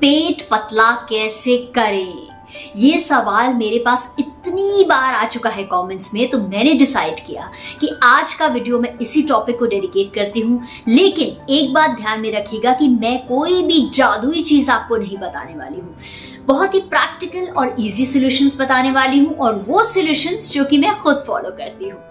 पेट पतला कैसे करें? ये सवाल मेरे पास इतनी बार आ चुका है कमेंट्स में, तो मैंने डिसाइड किया कि आज का वीडियो मैं इसी टॉपिक को डेडिकेट करती हूँ। लेकिन एक बात ध्यान में रखिएगा कि मैं कोई भी जादुई चीज आपको नहीं बताने वाली हूँ। बहुत ही प्रैक्टिकल और इजी सॉल्यूशंस बताने वाली हूँ, और वो सॉल्यूशंस जो कि मैं खुद फॉलो करती हूँ।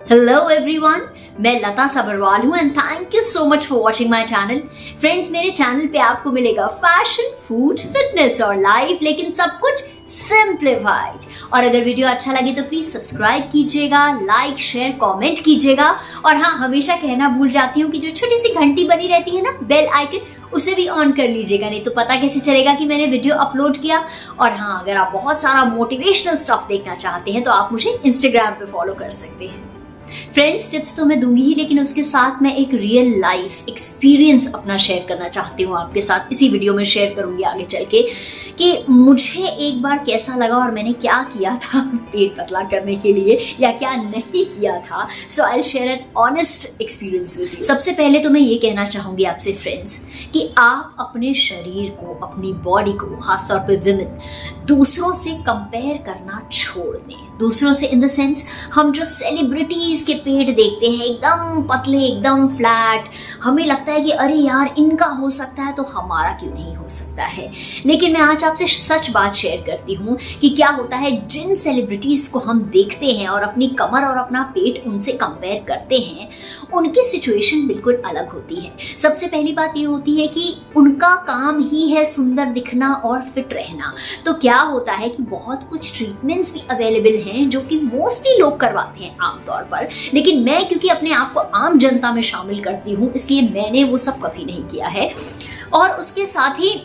हेलो एवरीवन, मैं लता सबरवाल हूँ and thank you so much for watching my channel. Friends, मेरे चैनल पे आपको मिलेगा फैशन, फूड, फिटनेस और लाइफ, लेकिन सब कुछ सिंप्लीफाइड। और अगर वीडियो अच्छा लगे तो प्लीज सब्सक्राइब कीजिएगा, लाइक, शेयर, कमेंट कीजिएगा। और हाँ, हमेशा कहना भूल जाती हूँ कि जो छोटी सी घंटी बनी रहती है ना, बेल आइकन, उसे भी ऑन कर लीजिएगा, नहीं तो पता कैसे चलेगा कि मैंने वीडियो अपलोड किया। और हाँ, अगर आप बहुत सारा मोटिवेशनल स्टफ देखना चाहते हैं तो आप मुझे इंस्टाग्राम पे फॉलो कर सकते हैं। फ्रेंड्स, टिप्स तो मैं दूंगी ही, लेकिन उसके साथ मैं एक रियल लाइफ एक्सपीरियंस अपना शेयर करना चाहती हूँ आपके साथ। इसी वीडियो में शेयर करूंगी आगे चल के कि मुझे एक बार कैसा लगा और मैंने क्या किया था पेट पतला करने के लिए, या क्या नहीं किया था। So I will share an honest experience with you. सबसे पहले तो मैं ये कहना चाहूंगी आपसे फ्रेंड्स कि आप अपने शरीर को, अपनी बॉडी को, खासतौर पे विमेन, दूसरों से कंपेयर करना छोड़ दें। दूसरों से इन द सेंस, हम जो सेलिब्रिटीज के पेट देखते हैं एकदम पतले, एकदम फ्लैट, हमें लगता है कि अरे यार, इनका हो सकता है तो हमारा क्यों नहीं हो सकता है। लेकिन मैं आज आपसे सच बात शेयर करती हूँ कि क्या होता है, जिन सेलिब्रिटीज को हम देखते हैं और अपनी कमर और अपना पेट उनसे कंपेयर करते हैं, उनकी सिचुएशन बिल्कुल अलग होती है। सबसे पहली बात ये होती है कि उनका काम ही है सुंदर दिखना और फिट रहना। तो क्या होता है कि बहुत कुछ ट्रीटमेंट्स भी अवेलेबल हैं जो कि मोस्टली लोग करवाते हैं आमतौर पर, लेकिन मैं क्योंकि अपने आप को आम जनता में शामिल करती हूँ, इसलिए मैंने वो सब कभी नहीं किया है। और उसके साथ ही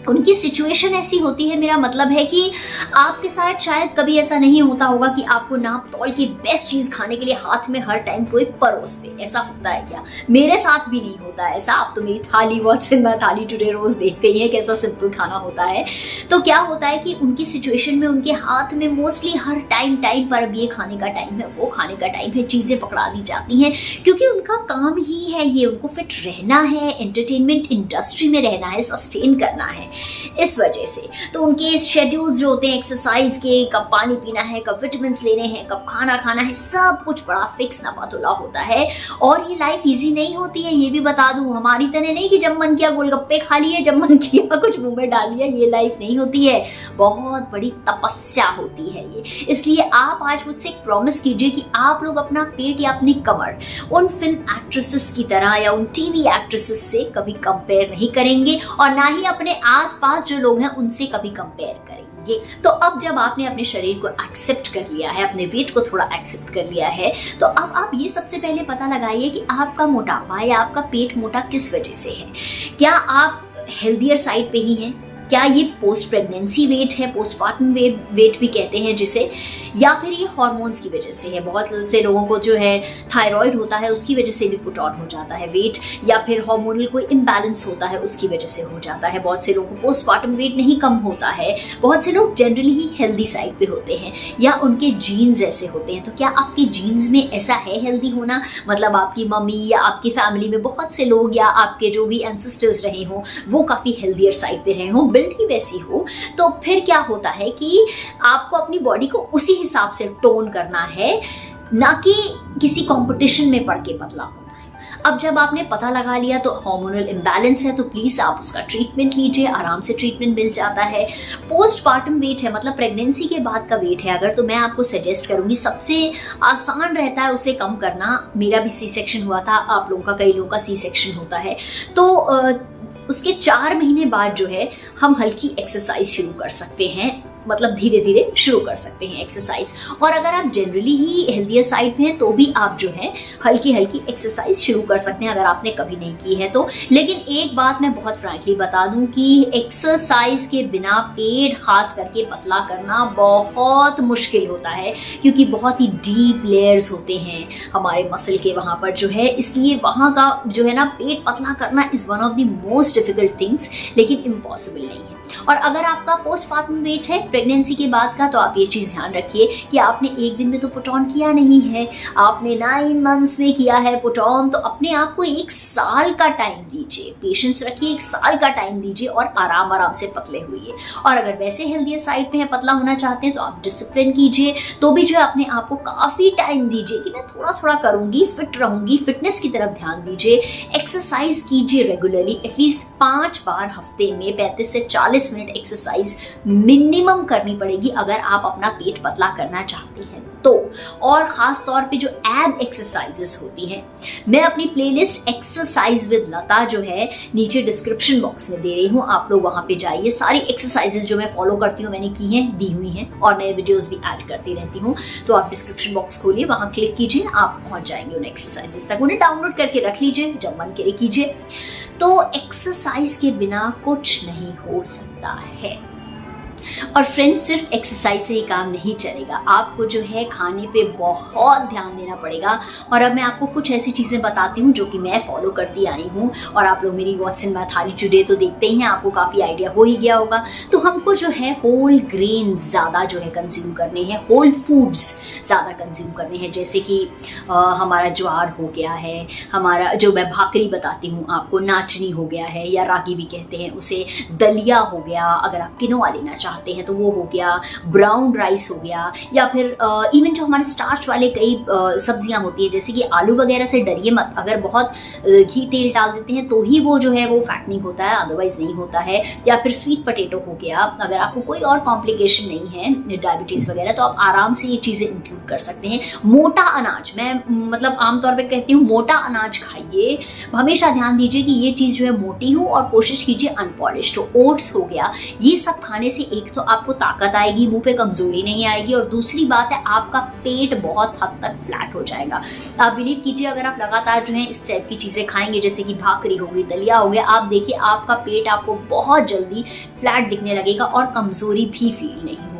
उनकी सिचुएशन ऐसी होती है, मेरा मतलब है कि आपके साथ शायद कभी ऐसा नहीं होता होगा कि आपको नाप तौल की बेस्ट चीज खाने के लिए हाथ में हर टाइम कोई परोस दे। ऐसा होता है क्या? मेरे साथ भी नहीं होता ऐसा। आप तो मेरी थाली व्हाट्स इन माय थाली टुडे रोज देखते ही हैं कैसा सिंपल खाना होता है। तो क्या होता है कि उनकी सिचुएशन में उनके हाथ में मोस्टली हर टाइम पर, अब ये खाने का टाइम है, वो खाने का टाइम है, चीजें पकड़ा दी जाती हैं, क्योंकि उनका काम ही है ये, उनको फिट रहना है, एंटरटेनमेंट इंडस्ट्री में रहना है, सस्टेन करना है। इस वजह से तो उनके शेड्यूल्स जो होते हैं एक्सरसाइज के, कब पानी पीना है, कब विटामिन लेने हैं, कब खाना खाना है, सब कुछ बड़ा फिक्स नपातुला होता है। और ये लाइफ इजी नहीं होती है, ये भी बता दूं। हमारी तरह नहीं कि जब मन किया गोलगप्पे खा लिए, जब मन किया कुछ मुंह में डाल लिया, ये लाइफ नहीं होती है। बहुत बड़ी तपस्या होती है ये। इसलिए आप आज मुझसे एक प्रॉमिस कीजिए कि आप लोग अपना पेट या अपनी कमर उन फिल्म एक्ट्रेसेस की तरह या उन टीवी एक्ट्रेसेस से कभी कंपेयर नहीं करेंगे, और ना ही अपने आसपास जो लोग हैं उनसे कभी कंपेयर करेंगे। तो अब जब आपने अपने शरीर को एक्सेप्ट कर लिया है, अपने वेट को थोड़ा एक्सेप्ट कर लिया है, तो अब आप ये सबसे पहले पता लगाइए कि आपका मोटापा या आपका पेट मोटा किस वजह से है। क्या आप हेल्दियर साइड पे ही हैं? क्या ये पोस्ट प्रेगनेंसी वेट है, पोस्टपार्टम वेट भी कहते हैं जिसे, या फिर ये हार्मोन्स की वजह से है? बहुत से लोगों को जो है थायराइड होता है, उसकी वजह से भी पुट ऑन हो जाता है वेट, या फिर हार्मोनल कोई इम्बैलेंस होता है, उसकी वजह से हो जाता है। बहुत से लोगों को पोस्टपार्टम वेट नहीं कम होता है। बहुत से लोग जनरली ही हेल्दी साइड पे होते हैं, या उनके जीन्स ऐसे होते हैं। तो क्या आपके जीन्स में ऐसा है हेल्दी होना? मतलब आपकी मम्मी या आपकी फैमिली में बहुत से लोग, या आपके जो भी एंसेस्टर्स रहे हों, वो काफ़ी हेल्दियर साइड पे रहे हों, बिल्ड ही वैसी हो, तो फिर क्या होता है कि आपको अपनी बॉडी को उसी हिसाब से टोन करना है, ना कि किसी कंपटीशन में पड़ के पतला होना है। अब जब आपने पता लगा लिया तो हार्मोनल इम्बैलेंस है, तो प्लीज आप उसका ट्रीटमेंट लीजिए, आराम से ट्रीटमेंट मिल जाता है। पोस्टपार्टम वेट है, मतलब प्रेगनेंसी के बाद का वेट है अगर, तो मैं आपको सजेस्ट करूंगी, सबसे आसान रहता है उसे कम करना। मेरा भी सी सेक्शन हुआ था, आप लोगों का, कई लोगों का सी सेक्शन होता है, तो उसके 4 महीने बाद जो है हम हल्की एक्सरसाइज शुरू कर सकते हैं, मतलब धीरे धीरे शुरू कर सकते हैं एक्सरसाइज। और अगर आप जनरली ही हेल्दियर साइड में हैं तो भी आप जो है हल्की हल्की एक्सरसाइज शुरू कर सकते हैं अगर आपने कभी नहीं की है तो। लेकिन एक बात मैं बहुत फ्रैंकली बता दूं कि एक्सरसाइज के बिना पेट खास करके पतला करना बहुत मुश्किल होता है, क्योंकि बहुत ही डीप लेयर्स होते हैं हमारे मसल के वहाँ पर जो है, इसलिए वहाँ का जो है ना पेट पतला करना is one of the most difficult things, लेकिन इम्पॉसिबल नहीं है। और अगर आपका पोस्टपार्टम वेट है, प्रेगनेंसी के बाद का तो आप ये चीज़ ध्यान रखिए कि आपने एक दिन में तो पुट ऑन किया नहीं है, आपने 9 मंथ्स में किया है पुट ऑन, तो अपने आप को 1 साल का टाइम दीजिए, पेशेंस रखिए, 1 साल का टाइम दीजिए और आराम आराम से पतले होइए। और अगर वैसे हेल्दी साइड पे है, पतला होना चाहते हैं तो आप डिसिप्लिन कीजिए, तो भी जो है अपने आप को काफ़ी टाइम दीजिए कि मैं थोड़ा थोड़ा करूँगी, फिट रहूँगी, फिटनेस की तरफ ध्यान दीजिए। एक्सरसाइज कीजिए रेगुलरली, एटलीस्ट 5 बार हफ्ते में 35 से 40 मिनट एक्सरसाइज मिनिमम करनी पड़ेगी अगर आप अपना पेट पतला करना चाहते हैं तो। और ख़ास तौर पे जो एब एक्सरसाइजेस होती हैं, मैं अपनी प्लेलिस्ट एक्सरसाइज विद लता जो है नीचे डिस्क्रिप्शन बॉक्स में दे रही हूँ, आप लोग वहाँ पे जाइए। सारी एक्सरसाइजेस जो मैं फॉलो करती हूँ, मैंने की हैं, दी हुई हैं, और नए वीडियोस भी ऐड करती रहती हूँ। तो आप डिस्क्रिप्शन बॉक्स खोलिए, वहाँ क्लिक कीजिए, आप पहुँच जाएंगे उन एक्सरसाइजेस तक। उन्हें डाउनलोड करके रख लीजिए, जब मन करे कीजिए। तो एक्सरसाइज के बिना कुछ नहीं हो सकता है। और फ्रेंड्स, सिर्फ एक्सरसाइज से ही काम नहीं चलेगा, आपको जो है खाने पे बहुत ध्यान देना पड़ेगा। और अब मैं आपको कुछ ऐसी चीज़ें बताती हूँ जो कि मैं फॉलो करती आई हूँ, और आप लोग मेरी व्हाट्स इन माय थाली टुडे तो देखते ही हैं, आपको काफ़ी आइडिया हो ही गया होगा। तो हमको जो है होल ग्रेन ज़्यादा जो है कंज्यूम करने हैं, होल फूड्स ज़्यादा कंज्यूम करने हैं, जैसे कि हमारा ज्वार हो गया है, हमारा जो मैं भाकरी बताती हूँ आपको, नाचनी हो गया है, या रागी भी कहते हैं उसे, दलिया हो गया, अगर आप किनोआ लेना चाहते हैं तो वो हो गया, ब्राउन राइस हो गया, या फिर इवन जो हमारे स्टार्च वाले कई सब्जियां होती है, जैसे कि आलू वगैरह से डरिए मत, अगर बहुत घी तेल डाल देते हैं तो ही वो जो है वो फैटनिंग होता है, अदरवाइज नहीं होता है। या फिर स्वीट पोटैटो हो गया, अगर आपको कोई और कॉम्प्लिकेशन नहीं है, डायबिटीज़ वगैरह, तो आप आराम से ये चीज़ें इंक्लूड कर सकते हैं। मोटा अनाज, मैं मतलब आमतौर पर कहती हूँ मोटा अनाज खाइए, हमेशा ध्यान दीजिए कि ये चीज़ जो है मोटी हो, और कोशिश कीजिए अनपॉलिश्ड हो। ओट्स हो गया, ये सब खाने से एक तो आपको ताकत आएगी, मुंह पे कमजोरी नहीं आएगी, और दूसरी बात है आपका पेट बहुत हद तक फ्लैट हो जाएगा। आप बिलीव कीजिए, अगर आप लगातार जो है इस टाइप की चीज़ें खाएंगे, जैसे कि भाकरी हो गई, दलिया हो गया, आप देखिए आपका पेट आपको बहुत जल्दी फ्लैट दिखने लगेगा और कमजोरी भी फील नहीं होगी।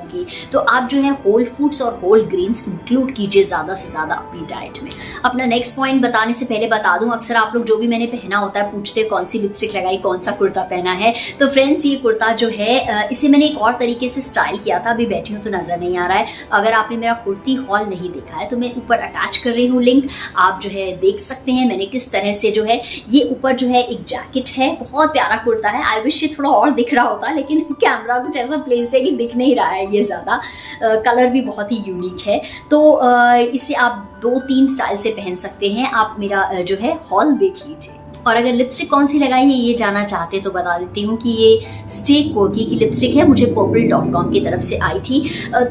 तो आप जो है होल फूड्स और होल ग्रेन्स इंक्लूड कीजिए ज़्यादा से ज़्यादा अपनी डाइट में। अपना नेक्स्ट पॉइंट बताने से पहले बता दूं, अक्सर आप लोग जो भी मैंने पहना होता है पूछते हैं कौन सी लिपस्टिक लगाई, कौन सा कुर्ता पहना है। तो फ्रेंड्स, ये कुर्ता जो है इसे मैंने एक और तरीके से स्टाइल किया था, अभी बैठी हूँ तो नज़र नहीं आ रहा है। अगर आपने मेरा कुर्ती हॉल नहीं देखा है तो मैं ऊपर अटैच कर रही हूँ लिंक, आप जो है देख सकते हैं मैंने किस तरह से जो है, ये ऊपर जो है एक जैकेट है, बहुत प्यारा कुर्ता है। आई विश ये थोड़ा और दिख रहा होता, लेकिन कैमरा कुछ ऐसा प्लेस्ड है कि दिख नहीं रहा है ये ज़्यादा। कलर भी बहुत ही यूनिक है, तो इसे आप 2-3 स्टाइल से पहन सकते हैं। आप मेरा जो है हॉल देख लीजिए। और अगर लिपस्टिक कौन सी लगाई है ये जानना चाहते तो बता देती हूँ कि ये स्टे कोकी की लिपस्टिक है, मुझे purple.com की तरफ से आई थी।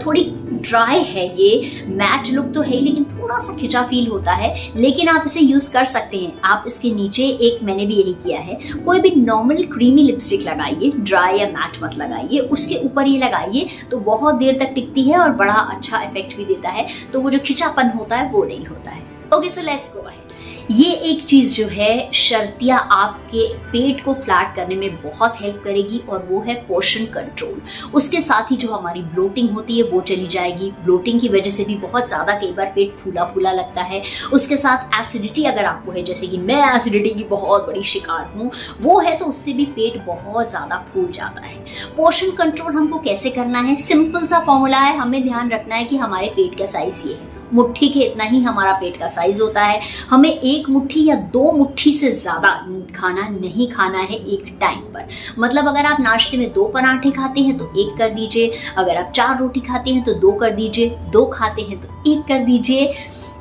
थोड़ी ड्राई है, ये मैट लुक तो है लेकिन थोड़ा सा खिंचा फील होता है, लेकिन आप इसे यूज़ कर सकते हैं। आप इसके नीचे एक, मैंने भी यही किया है, कोई भी नॉर्मल क्रीमी लिपस्टिक लगाइए, ड्राई या मैट मत लगाइए, उसके ऊपर ये लगाइए तो बहुत देर तक टिकती है और बड़ा अच्छा इफेक्ट भी देता है, तो वो जो खिंचापन होता है वो नहीं होता है। Okay, so let's go ahead. ये एक चीज़ जो है शर्तिया आपके पेट को फ्लैट करने में बहुत हेल्प करेगी, और वो है पोर्शन कंट्रोल। उसके साथ ही जो हमारी ब्लोटिंग होती है वो चली जाएगी। ब्लोटिंग की वजह से भी बहुत ज़्यादा कई बार पेट फूला फूला लगता है। उसके साथ एसिडिटी अगर आपको है, जैसे कि मैं एसिडिटी की बहुत बड़ी शिकार हूँ, वो है तो उससे भी पेट बहुत ज़्यादा फूल जाता है। पोर्शन कंट्रोल हमको कैसे करना है? सिंपल सा फॉर्मूला है, हमें ध्यान रखना है कि हमारे पेट का साइज़ ये है, मुट्ठी के इतना ही हमारा पेट का साइज होता है। हमें 1 मुट्ठी या 2 मुट्ठी से ज़्यादा खाना नहीं खाना है एक टाइम पर। मतलब अगर आप नाश्ते में 2 पराठे खाते हैं तो 1 कर दीजिए, अगर आप 4 रोटी खाते हैं तो 2 कर दीजिए, 2 खाते हैं तो 1 कर दीजिए।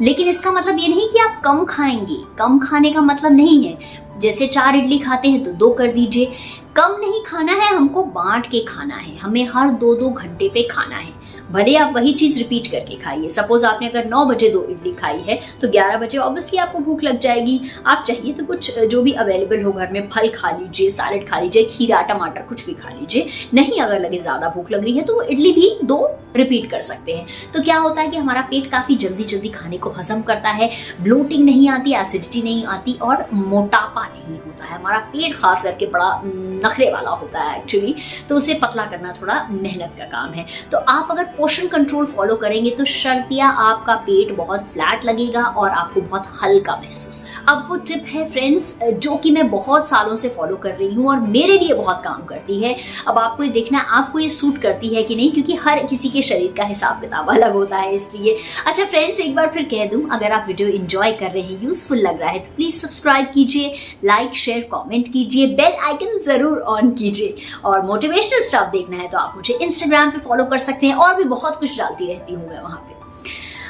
लेकिन इसका मतलब ये नहीं कि आप कम खाएंगे, कम खाने का मतलब नहीं है। जैसे 4 इडली खाते हैं तो 2 कर दीजिए। कम नहीं खाना है, हमको बांट के खाना है, हमें हर 2-2 घंटे पे खाना है। भले आप वही चीज़ रिपीट करके खाइए। सपोज आपने अगर 9 बजे 2 इडली खाई है तो 11 बजे ऑब्वियसली आपको भूख लग जाएगी। आप चाहिए तो कुछ जो भी अवेलेबल हो घर में, फल खा लीजिए, सैलेड खा लीजिए, खीरा टमाटर कुछ भी खा लीजिए। नहीं अगर लगे ज़्यादा भूख लग रही है तो वो इडली भी 2 रिपीट कर सकते हैं। तो क्या होता है कि हमारा पेट काफ़ी जल्दी जल्दी खाने को हजम करता है, ब्लोटिंग नहीं आती, एसिडिटी नहीं आती और मोटापा नहीं होता है। हमारा पेट खास करके बड़ा नखरे वाला होता है एक्चुअली, तो उसे पतला करना थोड़ा मेहनत का काम है। तो आप अगर पोर्शन कंट्रोल फॉलो करेंगे तो शर्तिया आपका पेट बहुत फ्लैट लगेगा और आपको बहुत हल्का महसूस। अब वो टिप है फ्रेंड्स जो कि मैं बहुत सालों से फॉलो कर रही हूँ और मेरे लिए बहुत काम करती है। अब आपको ये देखना है आपको ये सूट करती है कि नहीं, क्योंकि हर किसी के शरीर का हिसाब किताब अलग होता है इसलिए। अच्छा फ्रेंड्स, एक बार फिर कह दूं, अगर आप वीडियो एंजॉय कर रहे हैं, यूजफुल लग रहा है तो प्लीज सब्सक्राइब कीजिए, लाइक शेयर कमेंट कीजिए, बेल आइकन जरूर ऑन कीजिए। और मोटिवेशनल स्टफ देखना है तो आप मुझे इंस्टाग्राम पे फॉलो कर सकते हैं, और भी बहुत कुछ डालती रहती हूँ मैं वहाँ पे।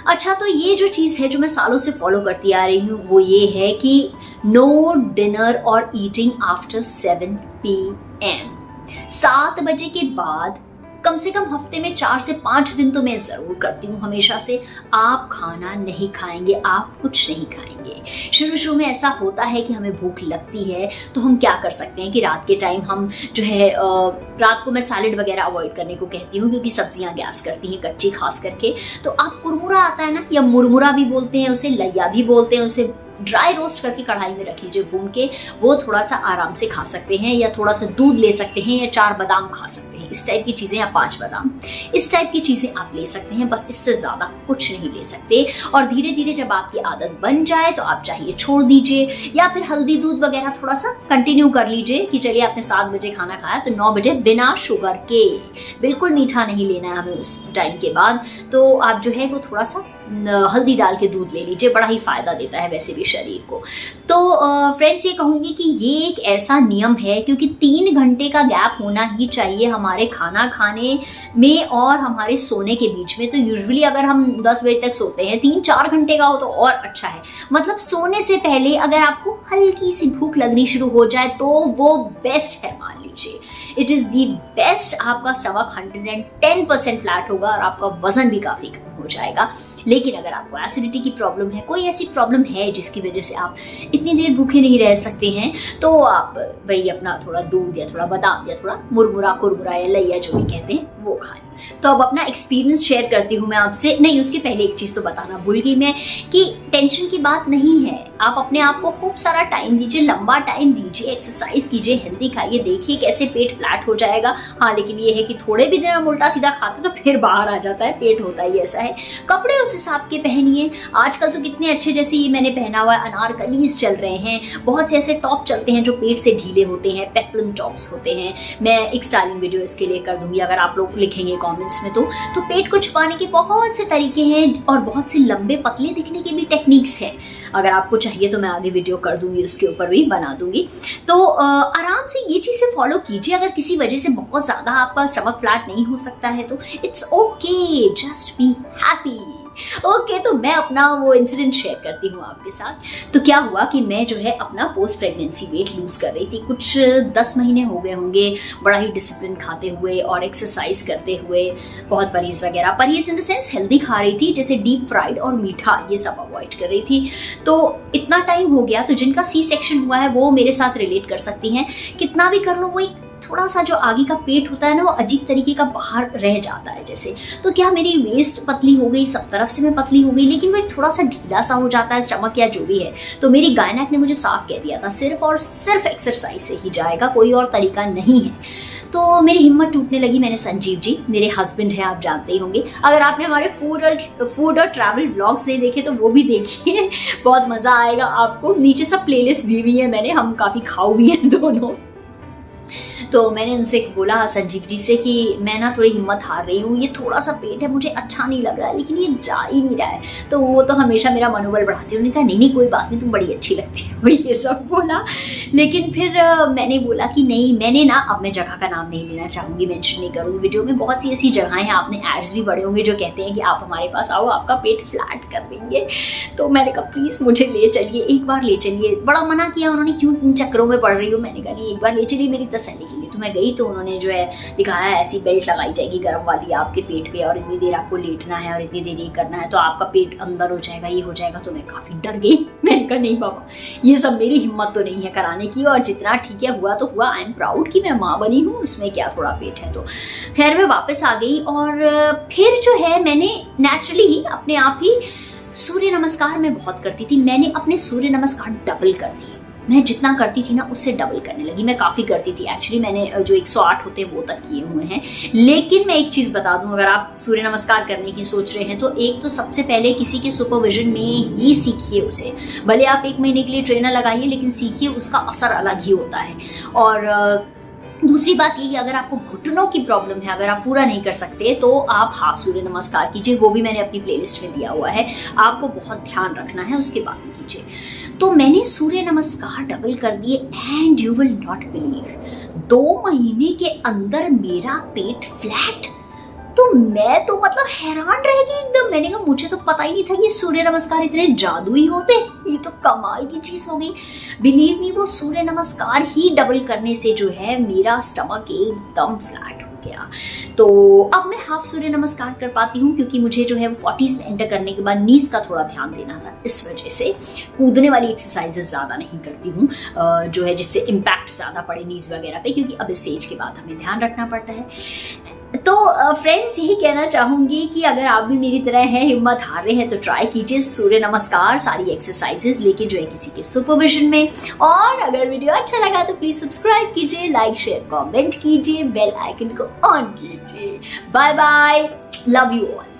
अच्छा, तो ये जो चीज़ है जो मैं सालों से फॉलो करती आ रही हूँ वो ये है कि नो डिनर और ईटिंग आफ्टर 7 PM। 7 बजे के बाद कम से कम हफ्ते में 4 से 5 दिन तो मैं ज़रूर करती हूँ हमेशा से। आप खाना नहीं खाएंगे, आप कुछ नहीं खाएंगे। शुरू में ऐसा होता है कि हमें भूख लगती है, तो हम क्या कर सकते हैं कि रात के टाइम हम जो है रात को मैं सैलेड वगैरह अवॉइड करने को कहती हूँ, क्योंकि सब्जियां गैस करती हैं, कच्ची खास करके। तो आप कुरमुरा आता है ना, या मुरमुरा भी बोलते हैं उसे, लैया भी बोलते हैं उसे, ड्राई रोस्ट करके कढ़ाई में रख लीजिए भून के, वो थोड़ा सा आराम से खा सकते हैं। या थोड़ा सा दूध ले सकते हैं, या 4 बादाम खा सकते हैं, इस टाइप की चीज़ें, या 5 बादाम, इस टाइप की चीज़ें आप ले सकते हैं। बस इससे ज़्यादा कुछ नहीं ले सकते। और धीरे धीरे जब आपकी आदत बन जाए तो आप चाहिए छोड़ दीजिए, या फिर हल्दी दूध वगैरह थोड़ा सा कंटिन्यू कर लीजिए कि चलिए आपने 7 बजे खाना खाया तो 9 बजे बिना शुगर के, बिल्कुल मीठा नहीं लेना है हमें उस टाइम के बाद। तो आप जो है वो थोड़ा सा हल्दी डाल के दूध ले लीजिए, बड़ा ही फ़ायदा देता है वैसे भी शरीर को। तो फ्रेंड्स, ये कहूँगी कि ये एक ऐसा नियम है, क्योंकि 3 घंटे का गैप होना ही चाहिए हमारे खाना खाने में और हमारे सोने के बीच में। तो यूजुअली अगर हम 10 बजे तक सोते हैं, 3-4 घंटे का हो तो और अच्छा है। मतलब सोने से पहले अगर आपको हल्की सी भूख लगनी शुरू हो जाए तो वो बेस्ट है, मान लीजिए इट इज़ दी बेस्ट। आपका स्टमक 110% फ्लैट होगा और आपका वजन भी काफ़ी कम हो जाएगा। लेकिन अगर आपको एसिडिटी की प्रॉब्लम है, कोई ऐसी प्रॉब्लम है जिसकी वजह से आप इतनी देर भूखे नहीं रह सकते हैं, तो आप वही अपना थोड़ा दूध या थोड़ा बादाम या थोड़ा मुरमुरा कुरमुरा या लैया जो भी कहते हैं वो खाएं। तो अब अपना एक्सपीरियंस शेयर करती हूँ मैं आपसे। नहीं, उसके पहले एक चीज़ तो बताना भूल गई मैं कि टेंशन की बात नहीं है। आप अपने आप को खूब सारा टाइम दीजिए, लंबा टाइम दीजिए, एक्सरसाइज कीजिए, हेल्दी खाइए, देखिए कैसे पेट फ्लैट हो जाएगा। हाँ, लेकिन ये है कि थोड़े भी दिन हम उल्टा सीधा खाते तो फिर बाहर आ जाता है, पेट होता ही ऐसा है। कपड़े उस हिसाब के पहनिए। आजकल तो कितने अच्छे, जैसे ये मैंने पहना हुआ है, अनारकलीज चल रहे हैं, बहुत से ऐसे टॉप चलते हैं जो पेट से ढीले होते हैं, पेप्लम टॉप्स होते हैं। मैं एक स्टाइलिंग वीडियो इसके लिए कर दूंगी अगर आप लोग लिखेंगे कमेंट्स में। तो पेट को छुपाने के बहुत से तरीके हैं और बहुत से लंबे पतले दिखने के भी टेक्निक्स हैं। अगर आपको चाहिए तो मैं आगे वीडियो कर दूंगी, उसके ऊपर भी बना दूंगी। तो आराम से ये चीज़ें फॉलो कीजिए। अगर किसी वजह से बहुत ज़्यादा आपका स्टमक फ्लैट नहीं हो सकता है तो it's okay, just be happy. Okay, तो मैं अपना वो इंसिडेंट शेयर करती हूँ आपके साथ। तो क्या हुआ कि मैं जो है अपना पोस्ट प्रेगनेंसी वेट लूज कर रही थी, कुछ 10 महीने हो गए होंगे, बड़ा ही डिसिप्लिन खाते हुए और एक्सरसाइज करते हुए, बहुत परहेज वगैरह, परहेज इन द सेंस हेल्दी खा रही थी, जैसे डीप फ्राइड और मीठा ये सब अवॉइड कर रही थी। तो इतना टाइम हो गया, तो जिनका सी सेक्शन हुआ है वो मेरे साथ रिलेट कर सकती हैं। कितना भी कर लो वो एक थोड़ा सा जो आगे का पेट होता है ना, वो अजीब तरीके का बाहर रह जाता है जैसे। तो क्या मेरी वेस्ट पतली हो गई, सब तरफ से मैं पतली हो गई, लेकिन वो एक थोड़ा सा ढीला सा हो जाता है स्टमक या जो भी है। तो मेरी गायनेक ने मुझे साफ कह दिया था सिर्फ और सिर्फ एक्सरसाइज से ही जाएगा, कोई और तरीका नहीं है। तो मेरी हिम्मत टूटने लगी। मैंने संजीव जी, मेरे हस्बैंड हैं, आप जानते ही होंगे। अगर आपने हमारे फूड और ट्रैवल ब्लॉग्स नहीं देखे तो वो भी देखिए, बहुत मज़ा आएगा आपको। नीचे सब प्लेलिस्ट दी हुई है मैंने, हम काफ़ी खाऊ भी हैं दोनों। तो मैंने उनसे बोला संजीव जी से कि मैं ना थोड़ी हिम्मत हार रही हूँ, ये थोड़ा सा पेट है, मुझे अच्छा नहीं लग रहा है, लेकिन ये जा ही नहीं रहा है। तो वो तो हमेशा मेरा मनोबल बढ़ाती है। उन्होंने कहा नहीं कोई बात नहीं, तुम बड़ी अच्छी लगती हो, ये सब बोला। लेकिन फिर मैंने बोला कि नहीं, मैंने ना, अब मैं जगह का नाम नहीं लेना चाहूँगी, मेंशन नहीं करूँगी वीडियो में। बहुत सी ऐसी जगहें हैं, आपने एड्स भी बड़े होंगे जो कहते हैं कि आप हमारे पास आओ, आपका पेट फ्लैट कर देंगे। तो मैंने कहा प्लीज़ मुझे ले चलिए, एक बार ले चलिए। बड़ा मना किया उन्होंने, क्यों इन चक्करों में पड़ रही हो। मैंने कहा नहीं, एक बार ले चलिए मेरी तसल्ली के लिए। तो मैं गई तो उन्होंने जो है दिखाया ऐसी बेल्ट लगाई जाएगी गर्म वाली आपके पेट पे और इतनी देर आपको लेटना है और इतनी देर ये करना है तो आपका पेट अंदर हो जाएगा, ये हो जाएगा। तो मैं काफ़ी डर गई। मैंने कहा नहीं बाबा, ये सब मेरी हिम्मत तो नहीं है कराने की, और जितना ठीक है हुआ तो हुआ। आई एम प्राउड कि मैं माँ बनी हूँ, उसमें क्या थोड़ा पेट है। तो खैर मैं वापस आ गई और फिर जो है मैंने नेचुरली ही अपने आप ही सूर्य नमस्कार मैं बहुत करती थी। मैंने अपने सूर्य नमस्कार डबल कर दिए। मैं जितना करती थी ना उससे डबल करने लगी। मैं काफ़ी करती थी एक्चुअली, मैंने जो 108 होते हैं वो तक किए हुए हैं। लेकिन मैं एक चीज़ बता दूं, अगर आप सूर्य नमस्कार करने की सोच रहे हैं तो एक तो सबसे पहले किसी के सुपरविजन में ही सीखिए उसे। भले आप 1 महीने के लिए ट्रेनर लगाइए, लेकिन सीखिए, उसका असर अलग ही होता है। और दूसरी बात ये कि अगर आपको घुटनों की प्रॉब्लम है, अगर आप पूरा नहीं कर सकते तो आप हाफ सूर्य नमस्कार कीजिए। वो भी मैंने अपनी प्लेलिस्ट में दिया हुआ है, आपको बहुत ध्यान रखना है, उसके बाद में कीजिए। तो मैंने सूर्य नमस्कार डबल कर दिए and you will not believe 2 महीने के अंदर मेरा पेट फ्लैट। तो मैं तो मतलब हैरान रह गई एकदम। मैंने कहा मुझे तो पता ही नहीं था कि सूर्य नमस्कार इतने जादुई होते, ये तो कमाल की चीज हो गई। बिलीव मी, वो सूर्य नमस्कार ही डबल करने से जो है मेरा स्टमक एकदम फ्लैट हो गया। तो अब मैं हाफ सूर्य नमस्कार कर पाती हूँ, क्योंकि मुझे जो है वो 40s में एंटर करने के बाद नीज का थोड़ा ध्यान देना था। इस वजह से कूदने वाली एक्सरसाइजेस ज़्यादा नहीं करती हूँ, जो है जिससे इम्पैक्ट ज़्यादा पड़े नीज वगैरह पे, क्योंकि अब इस एज के बाद हमें ध्यान रखना पड़ता है। तो फ्रेंड्स यही कहना चाहूँगी कि अगर आप भी मेरी तरह हैं, हिम्मत हार रहे हैं, तो ट्राई कीजिए सूर्य नमस्कार, सारी एक्सरसाइजेस, लेकिन जो है किसी के सुपरविजन में। और अगर वीडियो अच्छा लगा तो प्लीज़ सब्सक्राइब कीजिए, लाइक शेयर कमेंट कीजिए, बेल आइकन को ऑन कीजिए। Bye bye, love you all.